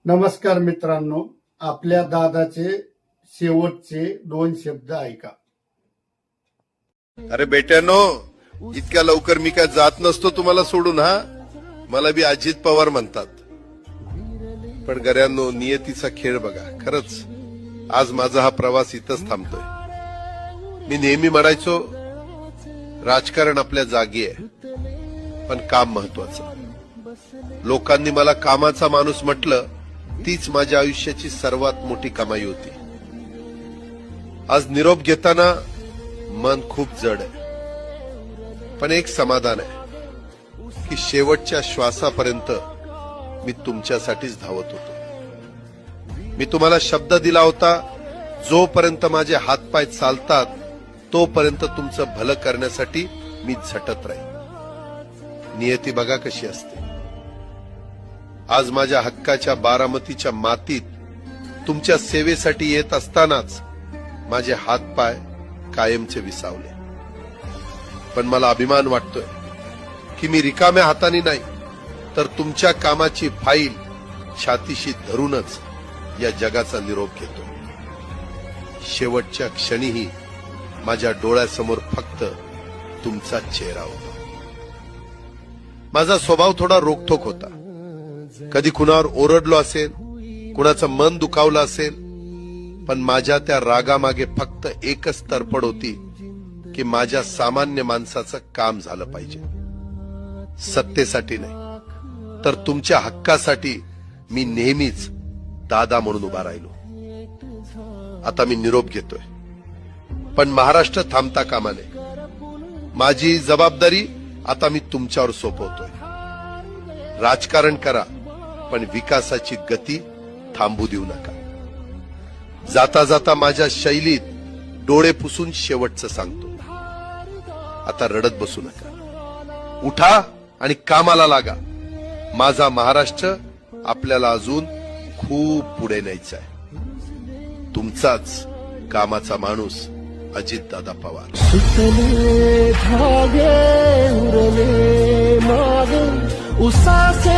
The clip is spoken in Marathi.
नमस्कार मित्रांनो, आपल्या दादाचे शेवटचे 2 शब्द ऐका. अरे बेट्यानो, इतक्या लवकर मी काय जात नसतो तुम्हाला सोडून. हा, मला बी अजित पवार म्हणतात. पण गऱ्यांनो, नियतीचा खेळ बघा. खरंच आज माझा हा प्रवास इथंच थांबतोय. मी नेहमी म्हणायचो राजकारण आपल्या जागी आहे, पण काम महत्वाचं. लोकांनी मला कामाचा माणूस म्हटलं, तीच माझ्या आयुष्याची सर्वात मोठी कमाई होती. आज निरोप घेताना मन खूप जड आहे, पण एक समाधान आहे की शेवटच्या श्वासापर्यंत मी तुमच्यासाठीच धावत होतो. मी तुम्हाला शब्द दिला होता, जोपर्यंत माझे हातपाय चालतात तोपर्यंत तुमचं भलं करण्यासाठी मी झटत राहील. नियती बघा कशी असते. आज माझ्या हक्काच्या बारामतीच्या मातीत तुमच्या सेवेसाठी येत असतानाच माझे हातपाय कायमचे विसावले. पण मला अभिमान वाटतोय की मी रिकाम्या हाताने नाही, तर तुमच्या कामाची फाईल छातीशी धरूनच या जगाचा निरोप घेतो. शेवटच्या क्षणीही माझ्या डोळ्यासमोर फक्त तुमचा चेहरा होता. माझा स्वभाव थोडा रोखठोक होता. कधी कुणावर ओरडलो असेल, कुणाचं मन दुखावलं असेल, पण माझ्या त्या रागामागे फक्त एकच तरफड होती की माझ्या सामान्य माणसाचं काम झालं पाहिजे. सत्तेसाठी नाही, तर तुमच्या हक्कासाठी मी नेहमीच दादा म्हणून उभा राहिलो. आता मी निरोप घेतोय, पण महाराष्ट्र थांबता कामा नये. माझी जबाबदारी आता मी तुमच्यावर सोपवतोय. राजकारण करा, पण विकासाची गती थांबू देऊ नका. जाता जाता माझ्या शैलीत डोळे पुसून शेवटचं सांगतो, आता रडत बसू नका. उठा आणि कामाला लागा. माझा महाराष्ट्र आपल्याला अजून खूप पुढे न्यायचा आहे. तुमचाच कामाचा माणूस अजितदादा पवार. सुतले धागे उरले माग उसासे